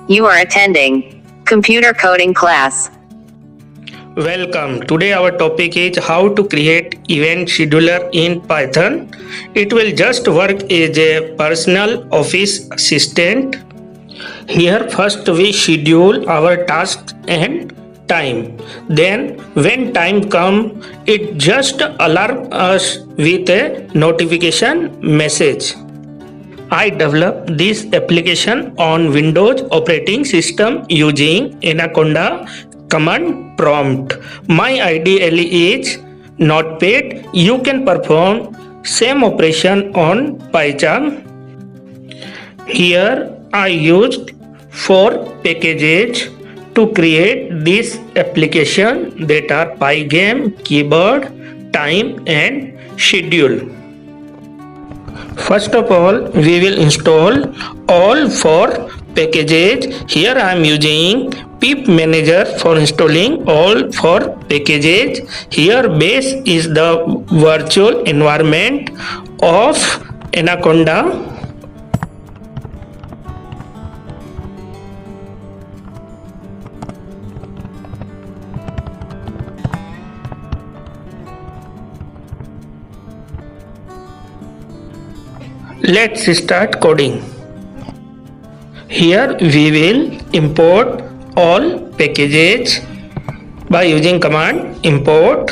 You are attending computer coding class. Welcome. Today our topic is how to create event scheduler in Python. It will just work as a personal office assistant. Here first we schedule our tasks and time. Then when time come, it just alarm us with a notification message. I developed this application on Windows operating system using Anaconda command prompt. My IDE is Notepad. You can perform same operation on PyCharm. Here I used 4 packages to create this application, that are Pygame, Keyboard, Time and Schedule. First of all, we will install all 4 packages. Here I am using pip manager for installing all 4 packages. Here base is the virtual environment of Anaconda. Let's start coding. Here we will import all packages by using command import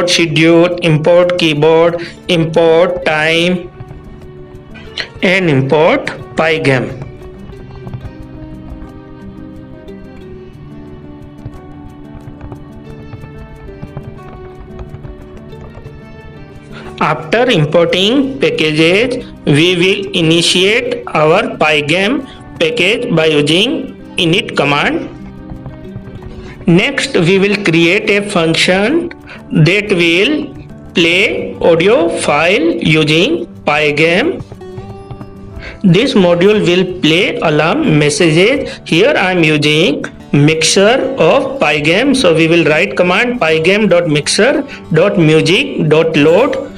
schedule, import keyboard, import time and import Pygame. After importing packages, we will initiate our Pygame package by using init command. Next, we will create a function that will play audio file using Pygame. This module will play alarm messages. Here I am using mixer of Pygame. So we will write command pygame.mixer.music.load.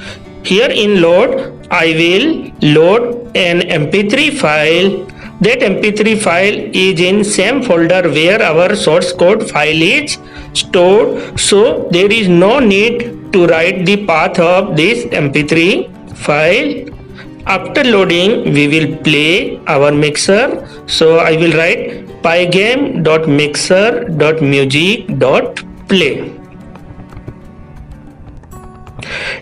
Here in load, I will load an MP3 file. That MP3 file is in same folder where our source code file is stored. So there is no need to write the path of this MP3 file. After loading, we will play our mixer. So I will write pygame.mixer.music.play.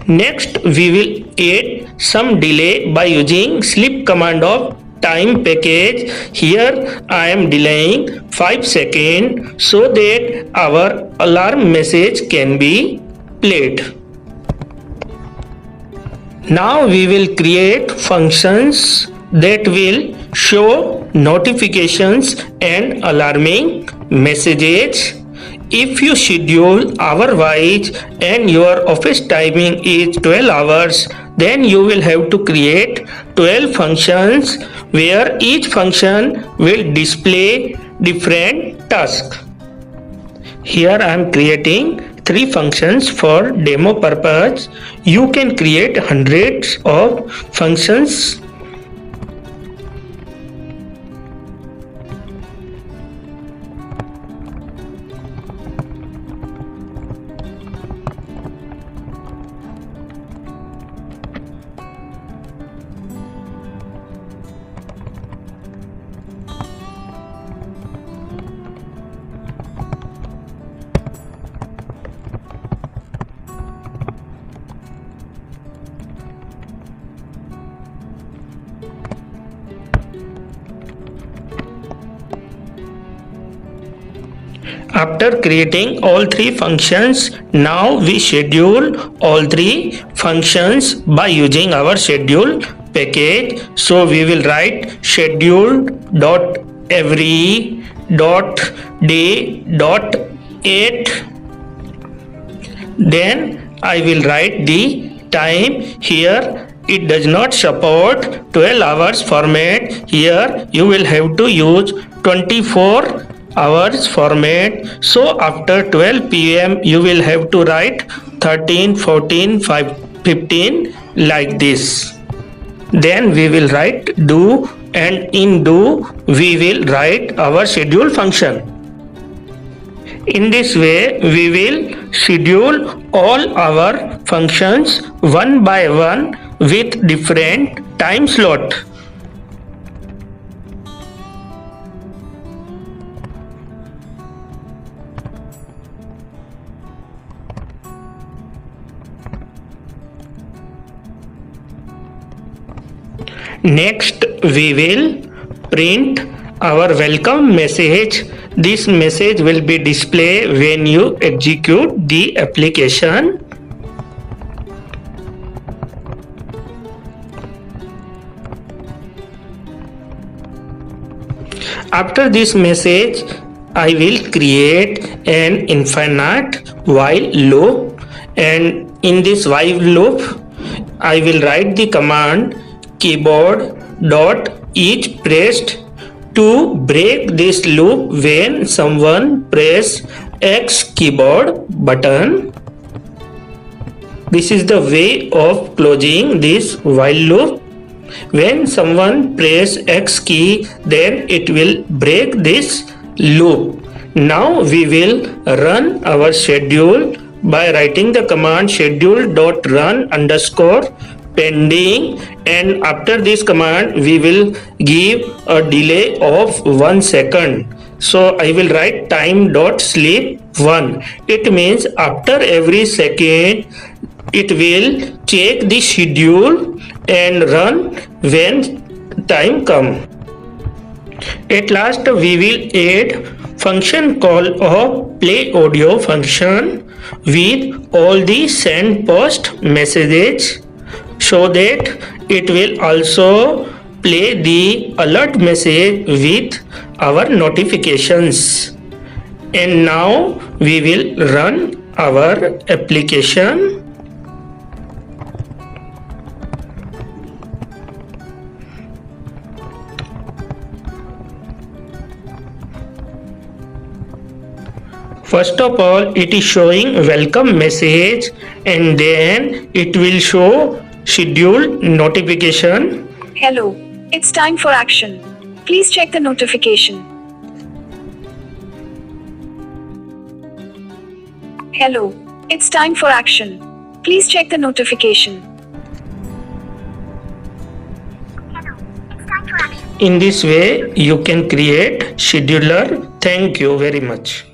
Next, we will add some delay by using sleep command of time package. Here I am delaying 5 seconds so that our alarm message can be played. Now we will create functions that will show notifications and alarming messages. If you schedule hour-wise and your office timing is 12 hours, then you will have to create 12 functions where each function will display different tasks. Here I am creating 3 functions for demo purpose. You can create hundreds of functions. After creating all 3 functions, now we schedule all 3 functions by using our schedule package. So we will write schedule.every.day.8. Then I will write the time. Here it does not support 12 hours format. Here you will have to use 24 hours format. So after 12 pm you will have to write 13, 14, 15 like this. Then we will write do and in do we will write our schedule function. In this way we will schedule all our functions one by one with different time slot. Next we will print our welcome message. This message will be displayed when you execute the application. After this message, I will create an infinite while loop, and in this while loop I will write the command keyboard dot each pressed to break this loop when someone press X keyboard button. This is the way of closing this while loop. When someone press X key, then it will break this loop. Now we will run our schedule by writing the command schedule.run underscore pending, and after this command we will give a delay of 1 second. So I will write time.sleep 1. It means after every second it will check the schedule and run when time come. At last we will add function called a play audio function with all the send post messages, so that it will also play the alert message with our notifications. And now we will run our application. First of all, it is showing welcome message, and then it will show schedule notification. Hello, it's time for action. Please check the notification. Hello, it's time for action. Please check the notification. In this way, you can create scheduler. Thank you very much.